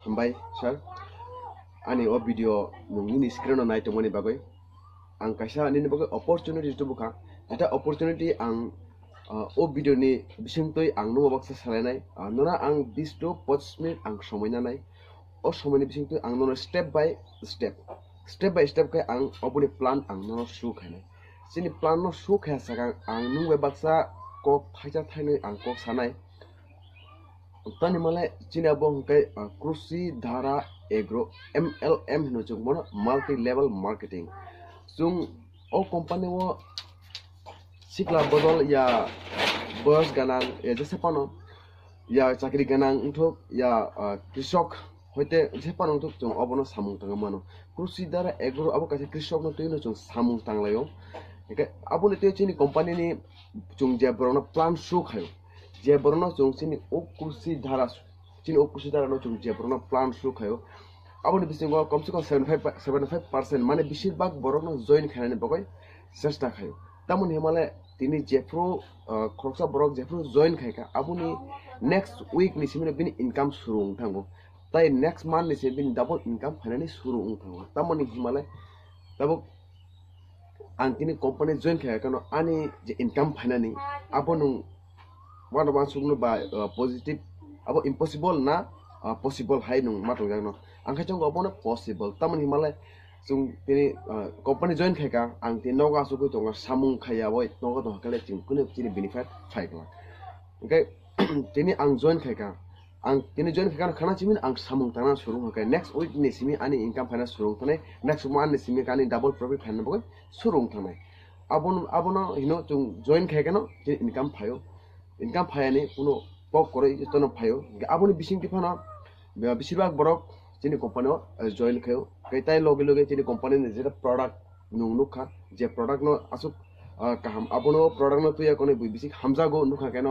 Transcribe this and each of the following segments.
Hambai sir ani o video nungini screen on night money bagoi ang kaisa ani bagoi opportunity to buka eta opportunity ang o video ni bisingtoi ang no baksa salanai nona ang 20 to 25 minute ang somoyna nai o somoyni bisingtoi ang no step by step kai ang opuni plan ang no su khainai sini plan no su kha saka ang nungwe baksa ko phaja thainai ang ko sanai tani malai chini abong kai Krushi Dhara Agrow MLM hino chung mono multi level marketing chung o company wo sikla bodol ya bos ganang ya jese pano ya chakri ganang unthok ya krishok hoite jese pano unthok chung obono samung tanga mano Krushi Dhara Agrow abo kaise krishok no tuino chung samung tanglayo eke abo ne te chini company ni chung je brono plan show khayo je brono chung chini o Krushi Dhara chini o Krushi Dhara no chung je brono plan show khayo abo ne bisingo komse kom 75% মানে বেশিরভাগ বরনো join খাইনে বগই চেষ্টা খায় তামন হিমালয় তিনি জেফ্রো খরচা বরক জেফ্রো join খাইকা আবুনি next week নিসিমিনে বিনি income শুরু থাঙ্গো তাই নেক্সট মান্থ নিসে বিনি ডাবল ইনকাম ফাইনালি শুরু থাঙ্গো তামন হিমালয় তাবো आं तिनी कंपनी जॉइन खाया कनो आनी जे इनकम फाइनानी आबोनु वान सुगनु बा पॉजिटिव अब इम्पॉसिबल ना पॉसिबल हाई नु माथो जानो आं खाचों गबोनो पॉसिबल तमन हिमालय जों तिनी कंपनी जॉइन खायका आं तिनी नगा सुगु दङ सामुं खाया बय नगा दङ खाले जों कुनो तिनी बेनिफिट फाइगला ओके तिनी आं जॉइन खायका आं तिनी जॉइन खायका खाना चिमिन आं सामुं ताना सुरु हके नेक्स्ट वीक नि सिमी आनी इनकम फाइना सुरु थाने नेक्स्ट मंथ नि सिमी कानी डबल प्रॉफिट फाइना बय सुरु थाने आबोनो हिनो जों जॉइन खायका न इनकम फायो इनकम फायानि कुनो पक करे जतन फायो आबोनि बिसिंति फाना बेसिरभाग बरक जिनि कंपनी जॉइन खायो कैताय लगे लगे जिनि कंपनी ने जेटा प्रोडक्ट नुखा जे प्रोडक्ट न आसु काहाम आबोनो प्रोडक्ट न तुया कोने बिसि हामजागो नुखा केन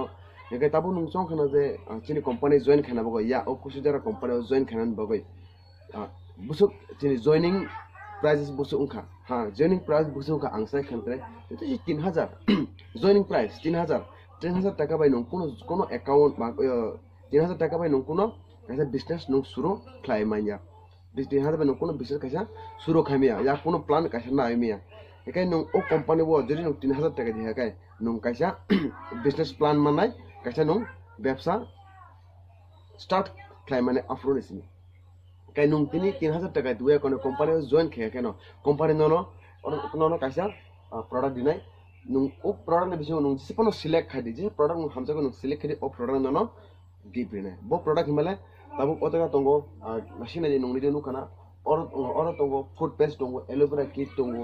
एके ताबो नुंसं खाना जे जिनि कंपनी जॉइन खाना बगो या ओ कुसु जरा कंपनी जॉइन खाना बगै बुसुक जिनि जॉइनिंग प्राइस बुसु उखा हां जॉइनिंग प्राइस बुसु उखा आंसाय खनत्रे तो 3000 जॉइनिंग प्राइस 3000 টাকা বাই নং কোনো অ্যাকাউন্ট বা 3000 টাকা বাই নং কোনো কাইসা বিজনেস নং শুরু খাইমাইয়া 3000 বাই নং কোনো বিজনেস কাইসা শুরু খাইমিয়া या কোনো প্ল্যান কাইসা না আইমিয়া একাই নং ও কোম্পানি ও যদি নং 3000 টাকা দিয়া কাই নং কাইসা বিজনেস প্ল্যান মানাই কাইসা নং ব্যবসা স্টার্ট খাইমানে আফরোনিসি কাই নং তিনি 3000 টাকা দুয়া কোনো কোম্পানি জয়েন খায় কেন কোম্পানি নন কাইসা প্রোডাক্ট দিনাই nung o product na bisyo nung sipa no select khadi je product nung hamsa ko nung select khadi o product no give ne bo product himale tabu otaga tongo machine je nung ni nu kana or tongo food paste tongo aloe vera kit tongo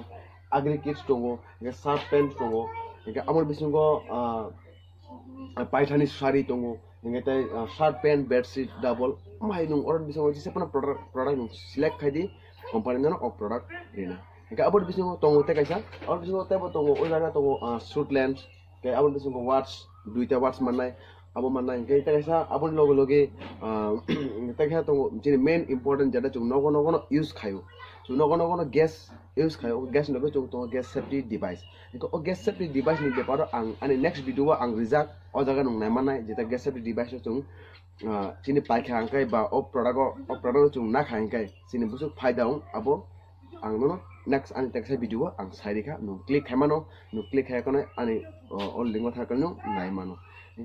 agri kits tongo ya sharp pen tongo ya amor bisyo go paithani sari tongo ya tai sharp pen bed sheet double mai nung or bisyo je sipa no product nung select khadi company no o product ne Kaya abot bising tongo te kaisa, abot bising te abot tongo ojaga tongo shoot lens, kaya abot bising watch, duita watch manai, abo manai, kaya te kaisa abot logo loge, te kaisa tongo jadi main important jada chung nogo use kayo, so nogo gas use kayo, gas nogo chung tongo gas safety device, iko o gas safety device ni deparo ang ane next video ang result ojaga nung nai manai, jeta gas safety device chung sini pakai angkai ba o product chung na angkai, sini busuk faida ong abo ang nono next ani text video ang side ka no click hamano no click ha kono ani all link tha kono nai mano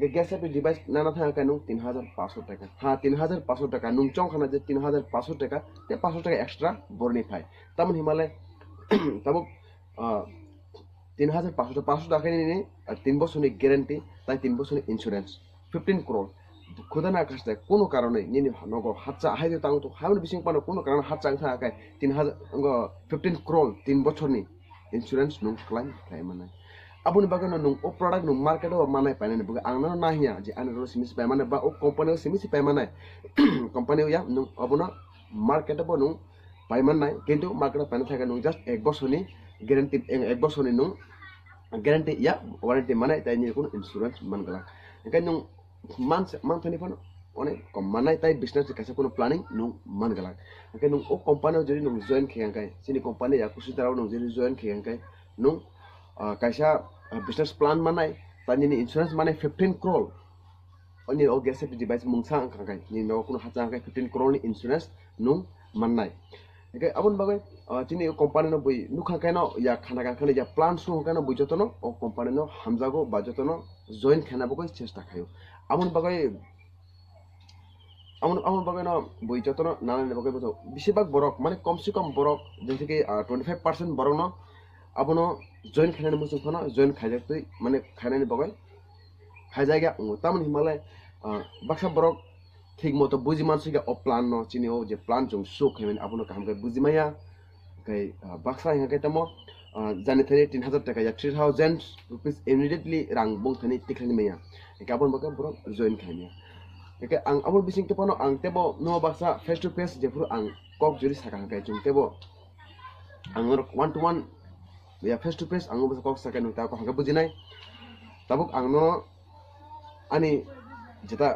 ge gas safety device na tha ka no 3500 টাকা ha 3500 টাকা nung chong khana je 3500 টাকা te 500 টাকা extra bonify tamon himalay tabo 3500 টাকা ni 3 বছর ni guarantee tai 3 বছর insurance 15 crore खुदा ना कष्ट कोनो कारण नि नगो हातचा हाइदे तांग तो हाउन बिसिङ पानो कोनो कारण हातचा था काय 15 करोड़ 3 बछरनि इन्स्योरेन्स नु क्लेम खाय माने आबुनि बागन नु ओ प्रोडक्ट नु मार्केट ओ माने पाइने बग आंग न नाहिया जे आन रो सिमिस पाइ माने बा ओ कंपनी ओ सिमिस पाइ माने कंपनी या नु अबुनो मार्केट ओ नु पाइ माने किन्तु मार्केट पाइने थाका नु जस्ट 1 बछरनि ग्यारेन्टी 1 बछरनि नु ग्यारेन्टी या वारेन्टी माने ताइनि कोनो इन्स्योरेन्स मानगला एकाइ नु मानथनि फन अने कमानाय ताइ बिजनेस कासे कोनो प्लानिंग नु मान गला के नु ओ कंपनी जरि नु जॉइन खेंगाय सिनि कंपनी या कुसि दाराव नु जरि जॉइन खेंगाय नु काइसा बिजनेस प्लान मानाय तानि इन्स्योरेन्स माने 15 crore Oni o gas safety device mungsang kangkai ni no kuno hachang kai 15 crore ni insurance nung mannai okay abon bagai chini company no bui nukha kai no ya khana kan khali ya plan su kai no bui jotono o company no hamjago ba jotono join khana bagai chesta khayo abon bagai amon bagai no bui jotono nana ne bagai boto bisibak borok mane komse kom borok jese ki 25% borok no abono join khana ne musu khana join khajak tui mane khana ne bagai khajaiga taman himalay baksa borok ঠিক মতো বুঝি মানসিকা ও plan ন চিনি ও যে plan জং সু খাইমেন আপুনো কাম কে বুঝি মায়া কে বাক্সা হিঙ্গে তমো জানি Thani 3000 টাকা या 3000 रुपीस इमिडिएटली रां बंग थानि टिकलानि माया के आपन बका borok जॉइन खाइमिया के आं आबो बिसिं ते पनो आं तेबो नो बाक्सा फेस टू फेस जे फुर आं कक जुरि साका हांगाय जं तेबो आं 1 to 1 या फेस टू फेस आं बस कक साका नु ता को हांगा बुजिनाय ताबुक आं no ani jeta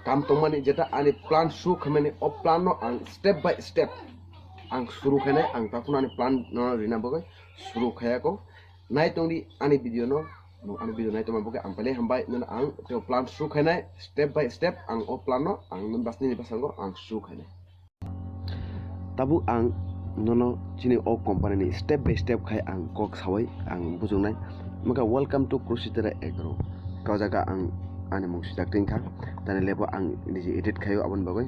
kam tomani jeta ani plan su khamene o plan no ang step by step ang suru khane ang takuna ani plan no rina bogai suru khaya ko nai tongdi ani video no ani video nai toma bogai ang pale hambai no ang to plan su khane step by step ang o plan no ang nun basni ni basango ang su khane tabu ang nono chini o company ni step by step khai ang kok sawai ang bujungnai maka welcome to Krushi Dhara Agrow kau jaga ang ane mung sijak tingka tane lebo ang niji edit khayo abon bagai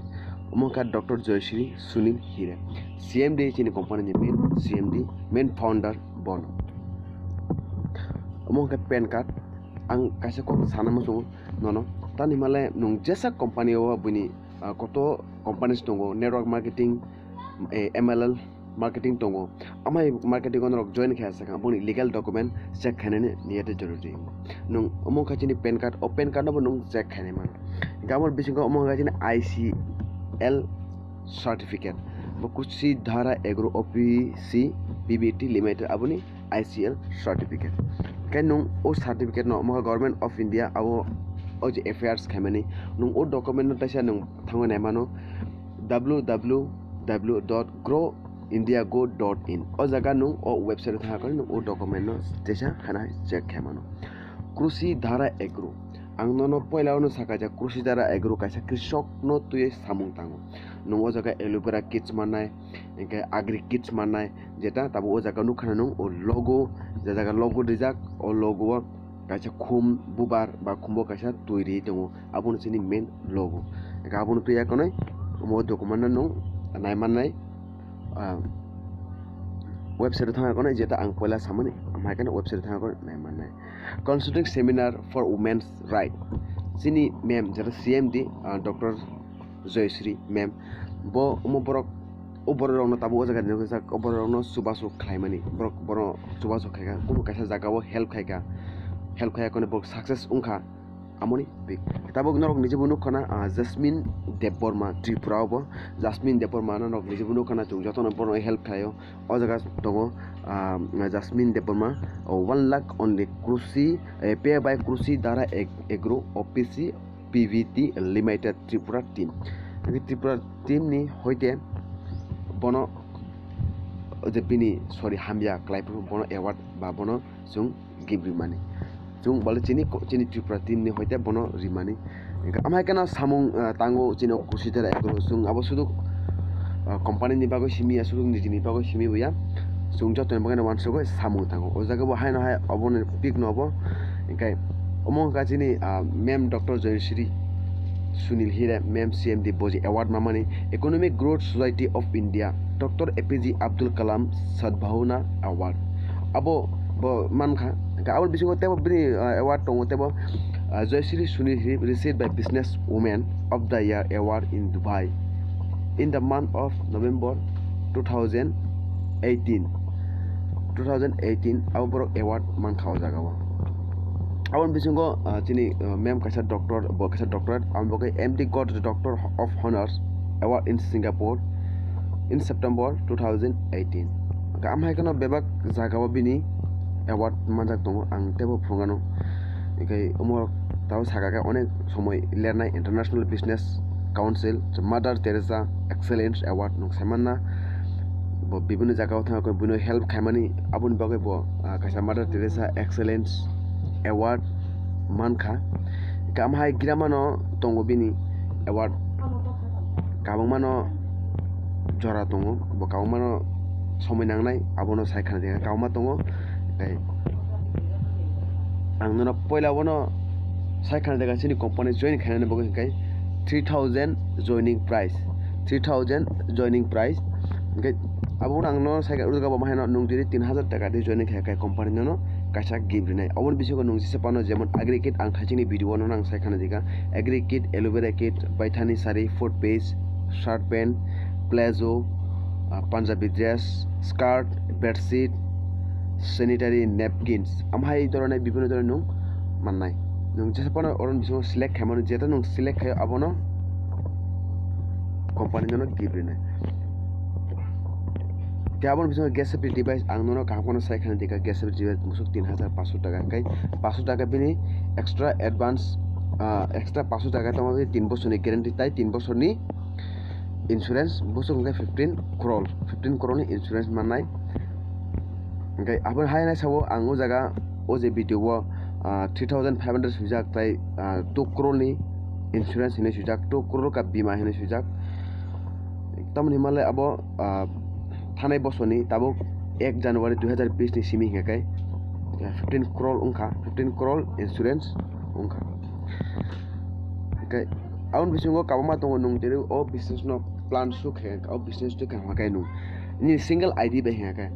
umongka Dr. Joyshri Sunil Hire CMD chini company ni main CMD main founder bono umongka pen card ang kaisa ko sana musu nono tani male nung jesa company o buni koto companies tongo network marketing MLL marketing tongo amai marketing onok join khaya saka buni legal document check khane ne niyate joruri nung omong khachini pen card o pen card no nung check khane man gamor bisingo omong khachini ICL certificate bo Krushi Dhara Agrow OPC BBT limited abuni ICL certificate kan nung o certificate no omong government of India abo o je affairs khamani nung o document no taisa nung thango nai mano www.grow.indiago.in o jaga nung o website tha kan nung o document no tesa khana check khamano Krushi Dhara Agrow ang nono poila no saka ja Krushi Dhara Agrow kaisa krishok no tuye samung tango nung o jaga aloe vera kits manai engke agri kits manai jeta tabu o jaga nu khana nung o logo jaga logo dijak o logo kaisa khum bubar ba khumbo kaisa toiri tongo abun sini main logo ka abun tuya konoi mo document nung nai manai website thanga kone jeta ang poila samani amai kana website thanga kone nai manai consulting seminar for women's right sini mem jeta CMD Dr. Joyshri mem bo umo borok oborok no tabu jaga ne sa oborok no subasu khlaimani borok boro subasu khaiga kumu kaisa jaga o help khaya kone borok success ungkha amoni big tabok norok nije bunu khana Jasmine Deborma Tripura obo Jasmine Deborma norok nije bunu khana chung jotono borno help khayo o jaga tongo Jasmine Deborma 1 lakh only Krushi pay by Krushi Dhara Agrow OPC PVT limited Tripura team ni hoite bono je bini sorry hamya klaipur bono award ba bono chung give money chung bal chini Tripura team ni hoite bono rimani amai kana samung tango chino Krushi Dhara Agrow chung abo sudu company ni bago simi asuru ni jini bago simi buya chung joton bagana wan sogo samung tango o jaga bo haino hai obon pick no obo enkai omong ka chini mem Dr. Joyshri Sunil Hire mem CMD boji award mamani economic growth society of India Dr. APJ Abdul Kalam Sadbhavana award abo bo mankha ka abol bisingo tebo bini award tongo tebo Joyshri Sunil Hire received by business woman of the year award in Dubai in the month of November 2018 abo award mankha o jaga abon bisingo chini mem kaisa doctor bo kaisa doctorate amboke MD got the Doctor of Honors award in Singapore in September 2018 amai kana bebak jagao bini award manjak tongo ang tebo phungano ekai umor taw sagaga onek somoy lernai International Business Council Mother Teresa Excellence Award nung samanna bo bibinu jagao thanga ko bino help khaimani abun bagai bo kaisa Mother Teresa Excellence Award mankha kamhai gramano tongo bini award kabangmano jora tongo bo kabangmano somoi nangnai abono saikhan de kauma tongo kai angno poila bono saikhan de sini company join khaina bogo kai 3000 joining price 3000 joining price kai abon angno saikhan urga ba mahana nungtiri 3000 taka de joining kai company no kaisa gift nai abon bisogo nungsi sepano jemon agri kit ang thachini video no nang saikhan diga agri kit aloe vera kit baithani sari foot paste shirt pant plazo Punjabi dress, skirt, bedsheet, sanitary napkins. Amhai dorone bibino dorone nung mannai. Nung jesa pano oron biso select khamano jeta nung select khayo abono company jono give rene. Tiabon biso gas supply device ang nono kahapono sai khana dika gas supply device musuk 3500 taka kai 500 taka bini extra advance extra 500 taka tamabe 3 বছর ni guarantee tai 3 বছর ni insurance busuk ngai 15 crore ni insurance manai ngai abon hai na sabo ango jaga o je video wo 3500 sujak tai 2 crore ni insurance hine sujak 2 crore ka bima hine sujak ekdam himalay abo thanai bosoni tabo 1 January 2020 ni simi hingai 15 crore ungkha 15 crore insurance ungkha ngai aun bisungo kabama tongo nung tere o business no plan su khe o business to ka kai nung ni single id be he ka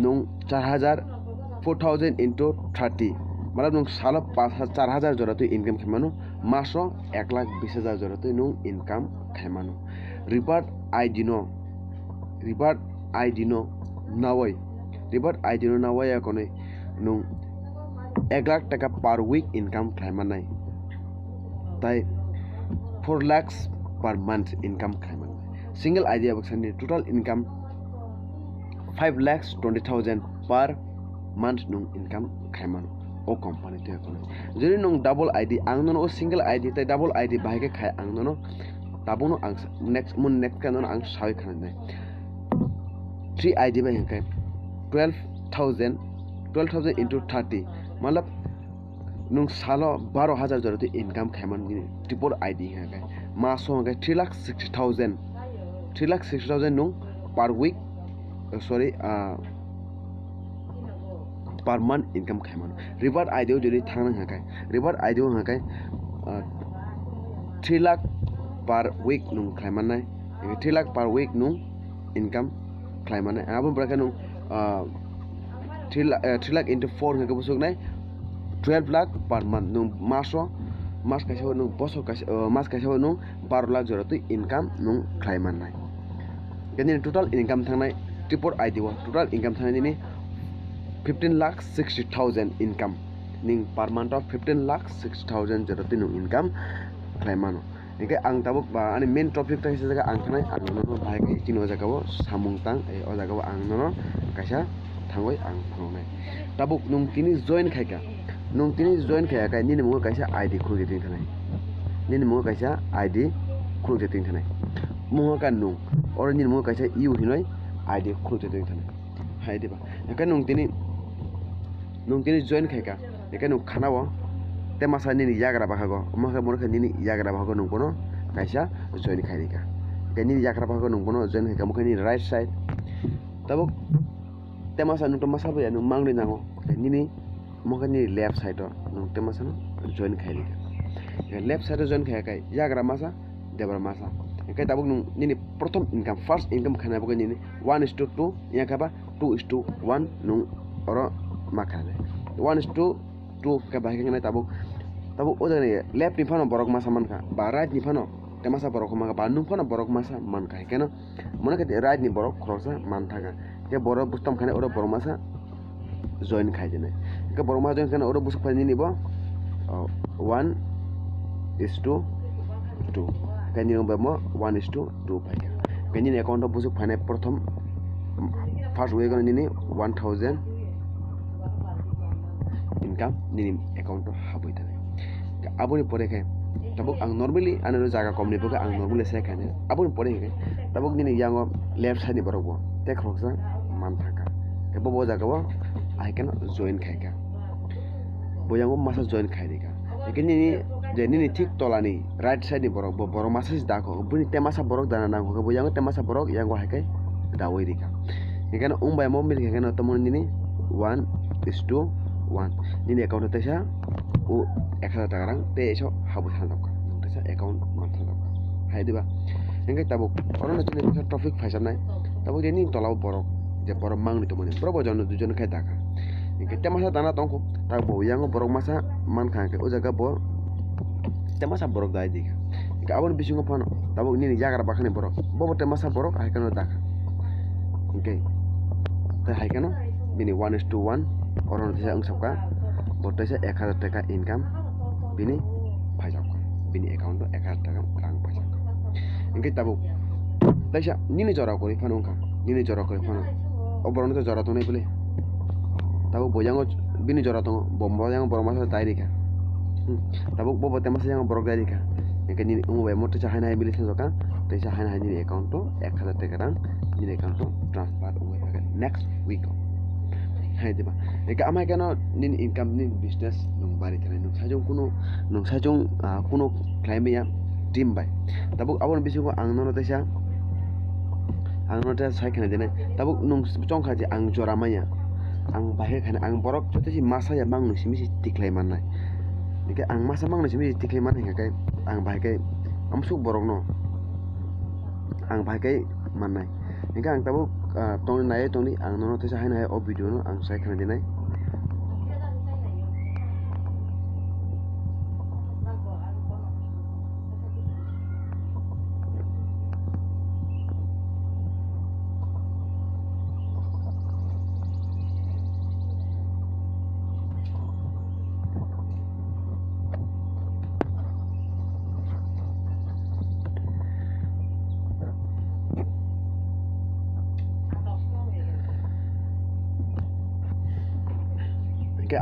nung 4000 into 30 मतलब nung sala 4000 jora tu income khemanu maso 1,20,000 jora tu nung income khemanu reward id no nawai reward id no nawai akone nung 1 lakh taka per week income khaimanai tai 4 lakhs per month income khaiman single idea box and total income 5,20,000 per month nung income khaiman o company te kono jeri nung double id angno o single id tai double id bahike khai angno tabono ang next kanon ang sai khana nai 3 id ba hinkai 12,000 into 30 matlab nung salo 12,000 jora tu income khaiman ni triple id hinkai maso hinkai 3,60,000 nung per week per month income khaiman reward ideo jodi thang hakai reward ideo hakai 3 lakh per week nung khaiman nai 3 lakh per week nung income khaiman nai abon braka nung 3 lakh into 4 hakai busuk nai 12 lakh per month nung mas kaisa nung boso kaisa mas kaisa nung 12 lakh jora tu income nung khaiman nai gani total income thang nai triple id wa total income thang ni 15,60,000 income ning per month of 15,60,000 jora tu nung income khaiman engke ang tabuk ba ani main topic ta hisa jaga ang thanai ang no bhai kai tino jaga bo samung tang o jaga bo ang no kaisa thangoi ang thangnai tabuk nung tini join khaika nung tini join khaya kai ni mo kaisa id khulge tin thanai ni mo kaisa id khulge tin thanai mo ka nung or ni mo kaisa u hinoi id khulge tin thanai hai de ba ka nung tini join khaika ka nung khana bo te masa ni yagra bhago mo ka mor ka ni yagra bhago nung kono kaisa join khairi ka ni yagra bhago nung kono join khaika mo ka ni right side tabuk te masa nung to masa bo ya nung mangri nango ni mogani left side nung te masa no join khaili ka left side join khaya kai yagra masa debra masa kai tabuk nung ni prothom income first income khana bo ni 1:2 ya ka ba 2:1 nung oro makhane 1:2 ka ba ka tabuk o jane left ni phano borok masa man ka ba right ni phano te masa borok ma ka ba nung phano borok masa man ka keno mona ka right ni borok khrosa man thaka ke borok bustam khane oro borok masa join khai jene ke boroma join kana oro busuk phani ni bo 1:2 kani no mo 1:2 phai kani ni account busuk phane prothom first way gonna ni 1,000 income ni account haboi tane aboni pore khai tabuk ang normally anano jaga komni boga ang normally sai khane aboni pore khai tabuk ni yango left side ni borok te khoksa man thaka ke bo jaga bo I can join khaika boyango masa join khairika Ini jadi ini tik tolani right side ni borok borok masa sih dako buni temasa borok dana nangko ke boyango temasa borok yang gua hakai dawai dika ikan bay mobil ikan temen ini 1:1 ini account tesa u 1000 takarang te eso habus handok tesa account mantan dok hai diba engke tabuk orang itu ni traffic faisal nai tabuk ini tolau borok je borok mang ni temen berapa jono tujuan kai daka engke temasa dana tongko tabuk yang borok masa man khangke o jaga bo temasa borok dai dika ika abon bisungo pano tabuk ini jagar bakane borok bobo temasa borok hai kano daka oke ta hai kano bini 1:1 orang desa angsapka botesa 1000 taka income bini phajapka bini account 1000 taka rang phajapka engke tabuk desa nini jora kori phano ka nini jora kori phano oboron to jora to nei bole tabuk boyango bini jora to bombo yang boromasa dai dika tabuk bobo temasa yang borok dai dika engke nini ungu bay moto cha haina bilis soka tesa haina nini account to 1000 taka rang nini account to transfer ungu next week hai diba eka amai kano nin income nin business nung bari tane nung sajong kuno climb ya team bai tabuk abon bisu ko ang nono tesa sai khane dene tabuk nung chong khaji ang jora maya ang bahe khane ang borok chotesi masa ya mang nusi misi tiklai manai nika ang masa mang nusi misi tiklai manai kai ang bahe kai amsu borok no ang bahe kai manai nika ang tabuk tong nai tong ni ang nono tesa haina o video no ang sai khane dinai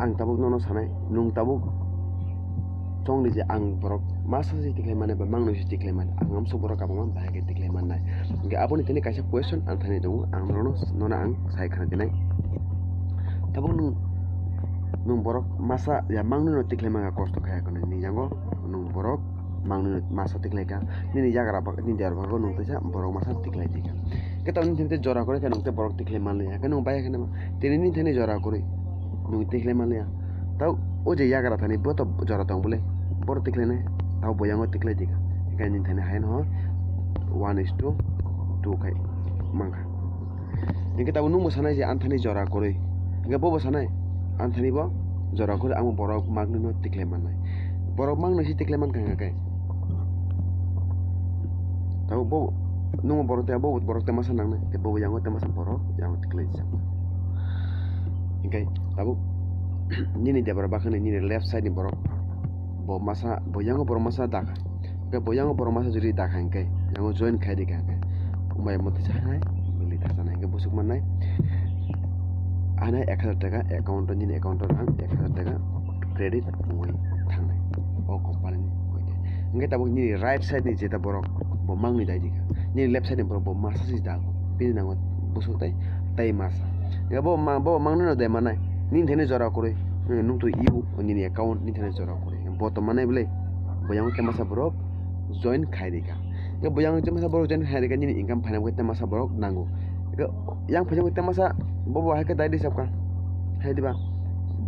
ang tabuk nono sanai nung tabuk chong ni je ang borok masa si tiklai mane ba mang no si tiklai mane ang am so borok abang ba ke tiklai mane nge aboni tini kaisa question ang thani do ang nono nona ang sai khana dinai tabuk nung borok masa ya mang no tiklai manga kosto khaya kono ni jango nung borok mang no masa tiklai ka ni jagara ba ni jar ba nung tesa borok masa tiklai dika ke taw ni tente jora kore ka nung te borok tiklai mane ya ka nung ba ya kana tini ni tene jora kore nung tiklai malia tau o je yagra thani boto jora tong bole bor tiklai ne tau boyango tiklai dika ikan nin thani hain ho 1:2 kai mangka nike tau nung sanai je anthani jora kore nge bobo sanai anthani bo jora kore amu borok magni no tiklai manai borok magno si tiklai man kanga kai tau bo nung borok te bo borok te masa nang ne te bobo yango te masa borok yango tiklai sa ingkai tabu nini dia berapa kan nini left side ni borok bo masa boyango borok masa daka ke boyango borok masa jadi daka ingkai yango join kai di kai umay mo tisa hai beli tasa nai ke busuk manai ana 1000 taka account nini account ang 1000 taka credit ngoi thang nai o company ni ngoi de ingkai tabu nini right side ni jeta borok bo mang ni dai dika nini left side ni borok bo masa si daka pin nangot busuk tai masa ya bo mang no de manai nin thene jora kore nung to iu ni account nin thene jora kore bo to manai bole boyang ke masa borok join khai dika ya boyang ke masa borok join khai dika ni income phana ke masa borok nango yang phajang ke masa bobo ha ke dai di sabka hai diba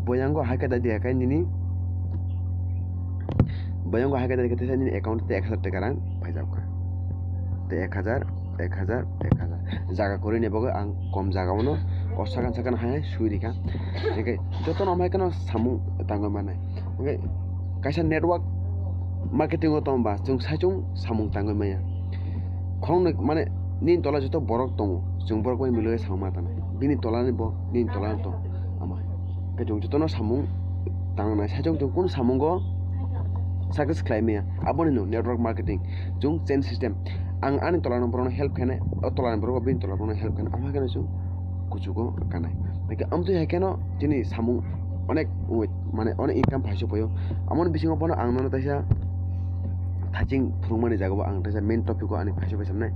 boyang go ha ke dai di ka ni boyang go ha ke dai ke tesa ni account te 1000 taka rang phajabka te 1000 jaga kore ne bogo ang kom jaga ono sakan hai suirika oke joto no mai kano samu tango manai oke kaisa network marketing otom ba jung sajung samung tango maya khong mane nin tola joto borok tongo jung borok ko miloi sama tanai bini tola ne bo nin tola to ama ke jung joto no samung tango na sajung jung kun samung go success claimia aboni no network marketing jung chain system ang ani tola no prono help khane o tola no boro bin tola prono help khane ama kana jung kuchugo kanai meke amtu hakeno jini samung onek mane onek income phaisho poyo amon bisingo pono ang nono taisa thaching phurumani jagabo ang taisa main topic ko ani phaisho samnai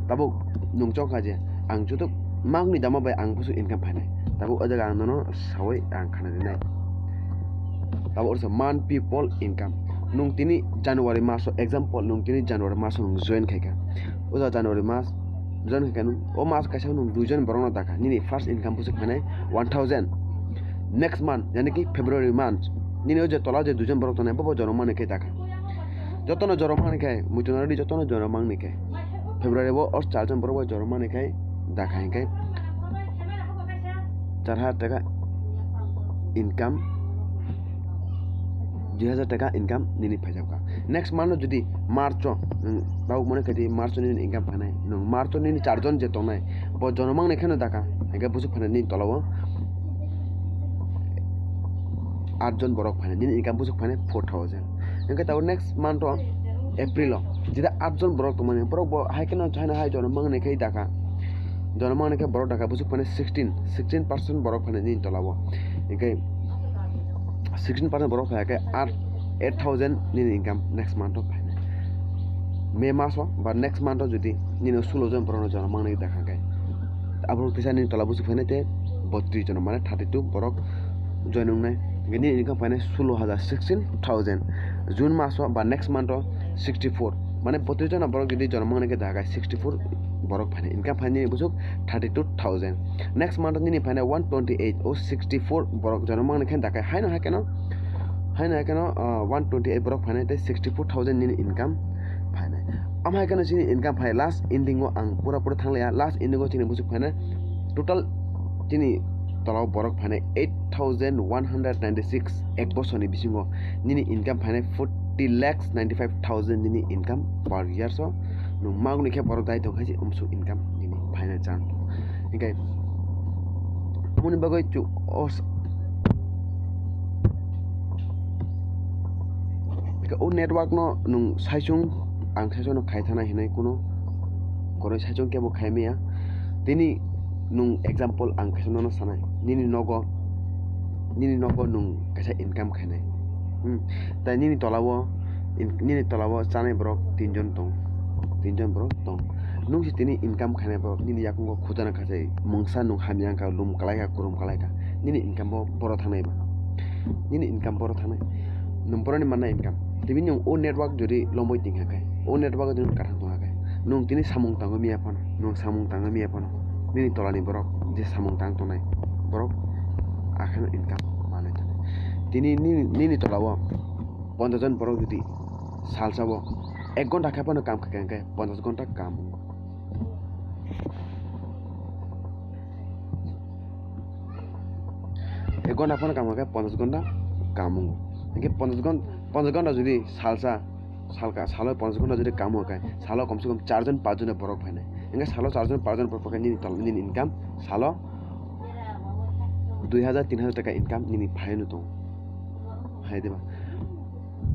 tabo nungchok kaje ang jutuk mangni dama bai ang pusu income phanai tabo ajaga ang nono sawai ang khana dinai tabo ursa man people income nung tini January maso example nung tini January maso nung join khaika uja January mas join khaika nung o mas kaisa nung duijon borong daka nini first income busuk phane 1000 next month yani ki February month nini oje tola je duijon borong tone bobo joroma ne kai daka jotono joroma ne kai mutonari jotono joroma ne kai February bo or charjon borong joroma ne kai daka kai 4000 টাকা income 2000 টাকা income nini phajabka next month jodi march tau mone kati march nini income phanai no march nini charjon je tonai bo jonomang nekhano daka ega busuk phane nini tolawo 8 jon borok phane nini income busuk phane 4000 enka tau next month april jida 8 jon borok tomane borok bo hai kena china hai jonomang nekhai daka jonomang nekha borok daka busuk phane 16% borok phane nini tolawo enka 16% borok phane 8000 nini income next month phane May maso ba next month jodi nini 16 jon borok jonomang nekha daka kai abro pisa nini tola busuk phane te 32 jon mane 32 borok joinung nai nini income phane 16000 June maso ba next month 64 mane 32 jon borok jodi jonomang nekha daka 64 borok phane income phane busuk 32000 next month nini phane 128 o 64 borok jonomang nekha daka haino hakeno 128 borok phane te 64000 nini income phane amha hakeno chini income phane last ending o ang pura thanglaya last ending o chini busuk phane total chini tolaw borok phane 8196 ek bosoni bisingo nini income phane 40,95,000 nini income per year so no magni khe borok dai to khaji umsu income nini phane chan ingai muni bagoi chu os o network no nung saisung ang saisung khaithana hinai kuno koroi saisung kebo khaimia tini nung example ang khaisung no sanai nini nogo nung kaisa income khainai ta nini tolawo chanai borok tinjon borok tong nung si tini income khainai borok nini yakungo khudana khajai mungsa nung hamyang ka lum kalai ka kurum kalai ka nini income boro thanai ba nini income boro thanai nung boroni manna income tibi nung o network jodi lomboi tingha kai o network jodi kathang tonga kai nung tini samung tango mi apon nini tolani borok je samung tang tonai borok akhano income manai tane tini nini tolawo 50 jon borok jodi salsabo 1 ঘন্টা khaipano kam khakai kai 50 ঘন্টা kam 1 ঘন্টা phone kam kai 50 ঘন্টা kam engke 50 ঘন্টা jodi salka salo 50 ঘন্টা jodi kam kai salo komse kom 4 jon 5 jon borok phaine engke salo 4 jon 5 jon borok phaine nini income salo 2000-3000 টাকা income nini phainu to haideba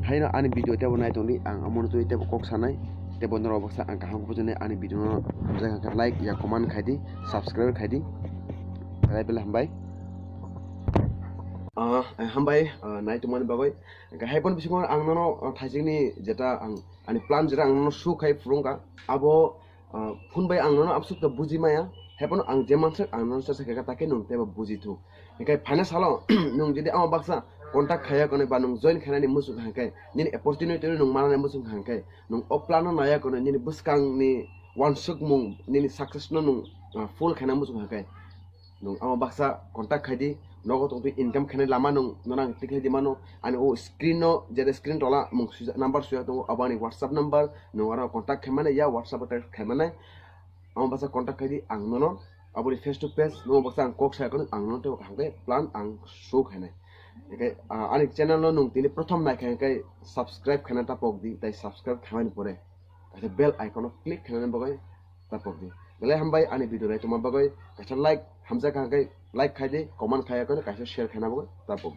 haina ani video tebo nai tongli ang amon tu tebo kok sanai tebo nor obaksa ang kaham bujune ani video no jaga ka like ya comment khaidi subscribe khaidi lai bela hambai hambai nai tumani bagoi ga haipon bisingo ang no thaijini jeta ang ani plan jera ang no su khai frunga abo phunbai ang no absuk ta bujimaya haipon ang jemansak ang no sa ka take nung tebo bujitu ekai phane salo nung jedi am baksa contact khaya kone ba nung join khanani musuk hangkai nini opportunity nung manane musuk hangkai nung oplano naya kone nini buskang ni one suk mung nini success no nung full khana musuk hangkai nung am baksa contact khadi nogo tong income khane lama nung nonang tikle di mano ani o screen no jede screen tola mung number suya to abani whatsapp number nung ara contact khemane ya whatsapp ta khemane am baksa contact khadi ang nono aboni face to face no baksa ang kok sa kon ang no to hangkai plan ang show khane okay ani channel no nung tini prothom na kai subscribe khana ta pok di tai subscribe khain pore ta bell icon click khana bagai ta pok di bele hambai ani video rai tuma bagai kaisa like hamza kai like khai de comment khai ko kaisa share khana bagai ta pok